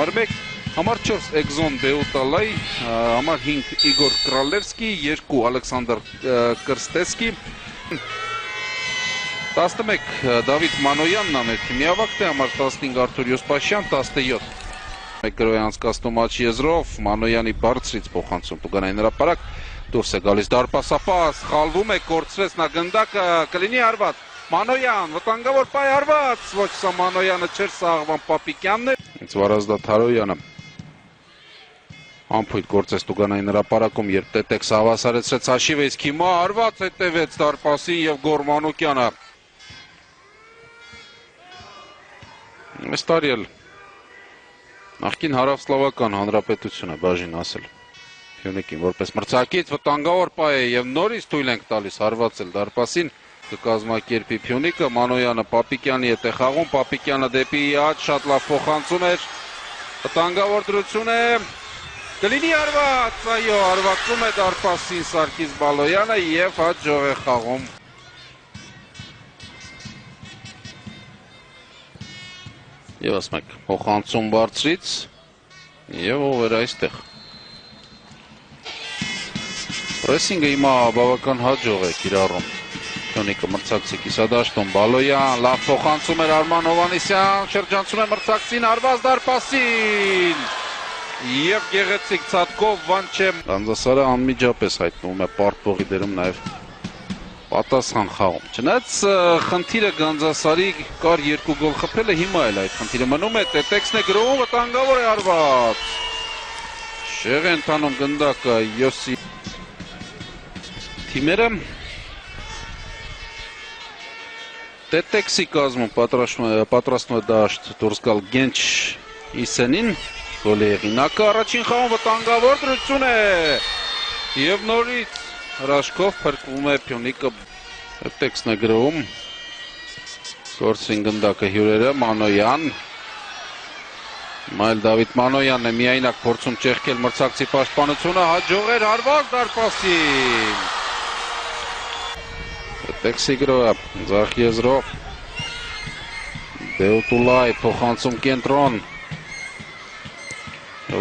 Համար 1, համար 4 Էգզոն Բեուտալայ, համար 5 Իգոր Կրալևսկի, 2 Ալեքսանդր Կրստեսկի, 11 Դավիթ Մանոյանն ամերքի միավակտ է, համար 15 Արթուր Յոսպաշյան, 17 Մեկրոյ անցկացնում աչի եզրով, Մանոյանի բարձրից փոխանցում Տուգանային հրապարակ, դուրս է գալիս դարպասապաս, խալվում է, կորցրեց նա գնդակը, կլինի հարված, Մանոյան, վտանգավոր պայ հարված, ոչ սա Մանոյանը չէր, սա Աղվան Պապիկյանն է, ինձ Վարազդատ Հարոյանը, ամփույթ գործեց Տուգանային հրապարակում, երբ Տետեքս հավասարեցրեց հաշիվը, իսկ հիմա հարված հետևեց դարպասին և Գոր Մանուկյանը, այս տարի էլ նախկին Հարավսլավական Հանրապետություն է բաժին ասել Փյունիկին որպես մրցակից վտանգավոր պայ է և նորից թույլ ենք տալիս հարվածել դարպասին կկազմակերպի Փյունիկը, Մանոյանը Պապիկյանի հետ է խաղում, Պապիկյանը դեպի աջ շատ լավ փոխանցում էր, վտանգավոր դրություն է, կլինի հարված, այո, հարվածում է դարպասին Սարգիս Բալոյանը և հաջող է խաղում։ Եվս մեկ փոխանցում բարձրից և ով էր այստեղ։ Պրեսինգը հիմա բավական հաջող է կիրառում։ Փյունիկը մրցակցի կիսադաշտում Բալոյան, լավ փոխանցում էր Արման Հովհաննիսյան, շրջանցում է մրցակցին, հարված դարպասին և գեղեցիկ ցատկով Վանչե Գանձասարը անմիջապես հայտնվում է պարտվողի դերում նաև պատասխան խաղում։ Չնայած խնդիրը Գանձասարի կար 2 գոլ խփելը, հիմա էլ այդ խնդիրը մնում է, Տետեքսն է գրովում, վտանգավոր է հարված։ Շեղ է ընթանում գնդակը Յոսի թիմերը Տետեքսի կազմում պատրաստում է դաշտ դուրս գալ Գենչ Իսենին, գոլի հեղինակը առաջին խաղում վտանգավոր դրություն է և նորից հրաշքով փրկվում է Փյունիկը, Տետեքսն է գրովում, գործին գնդակը հյուրերը, Մանոյան, հիմա էլ Դավիթ Մանոյանն է միայնակ փորձում ճեղքել մրցակցի պաշտպանությունը, հաջող էր հարված դարպասին։ Տետեքսի գրոհը, ձախ եզրով, Բեուտուլայ, փոխանցում կենտրոն,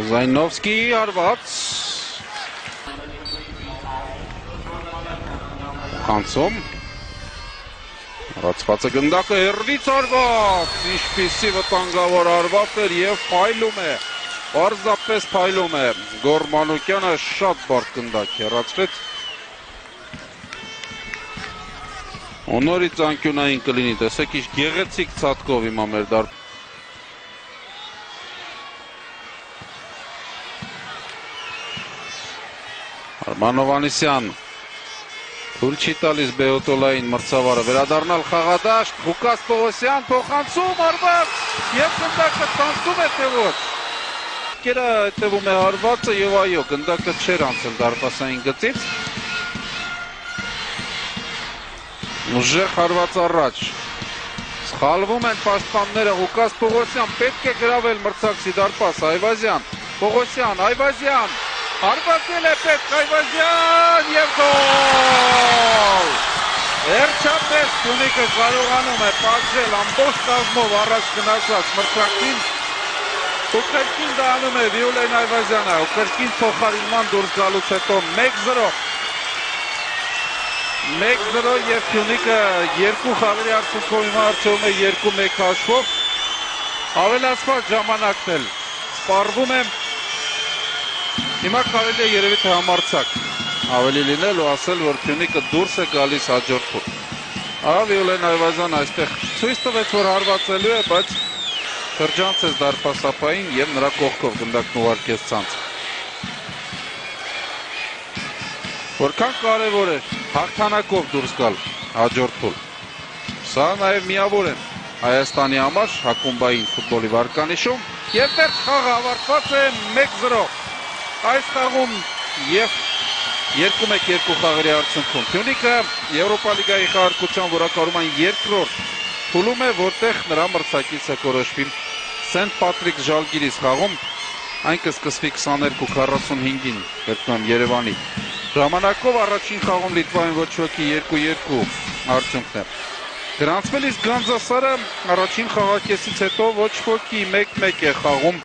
Զայնովսկի հարված, փոխանցում, Ռացվածը գնդակը հեռվից հարված, ինչպիսի վտանգավոր հարված էր և փայլում է, պարզապես փայլում է, Գոր Մանուկյանը շատ բարդ գնդակ հեռացրեց, ու նորից անկյունային կլինի, տեսեք ինչ գեղեցիկ ցատկով հիմա մեր դարպ Արման Հովհաննիսյան թույլ չի տալիս Բեուտոլային մրցավարը վերադառնալ խաղադաշտ, Ղուկաս Պողոսյան փոխանցում հարված և գնդակը ցանցում է թե ոչ։ Կերը հետևում է հարվածը և այո, գնդակը չէր անցել դարպասային գծից։ Ուժեղ հարված առաջ, սխալվում են պաշտպանները, Ղուկաս Պողոսյան պետք է գրավել մրցակցի դարպաս, Այվազյան, Պողոսյան, Այվազյան, հարվածել է պետք Այվազյան և գոլ, վերջապես Փյունիկը կարողանում է պատժել ամբողջ կազմով առաջ գնացած մրցակցին, ու կրկին դա անում է Վիոլեն Այվազյանը, ու կրկին փոխարինման դուրս գալուց հետո 1-0 և Փյունիկը 2 խաղերի արդյունքով հիմա առջևում է 2-1 հաշվով, ավելացված ժամանակն էլ սպառվում է, հիմա կարելի է երևի թե համարձակ ավելի լինել ու ասել, որ Փյունիկը դուրս է գալիս հաջորդ փուլ։ Վիոլեն Այվազյան այստեղ ցույց տվեց, որ հարվածելու է, բայց շրջանցեց դարպասապային և նրա կողքով գնդակն ուղարկեց ցանց։ Որքան կարևոր էր հաղթանակով դուրս գալ հաջորդ փուլ։ Սա նաև միավոր է Հայաստանի համար ակումբային ֆուտբոլի վարկանիշում և վերջ խաղը ավարտված է 1-0 այս խաղում և 2-1 խաղերի արդյունքում Փյունիկը Եվրոպա լիգայի խաղարկության որակավորման երկրորդ փուլում է, որտեղ նրա մրցակիցը կորոշվի Սենթ Պատրիկս Ժալգիրիս խաղում, այն կսկսվի 22:45-ին Երևանի ժամանակով, առաջին խաղում Լիտվայում ոչ ոքի 2-2 արդյունքն է գրանցվել, իսկ Գանձասարը առաջին խաղակեսից հետո ոչ ոքի 1-1 է խաղում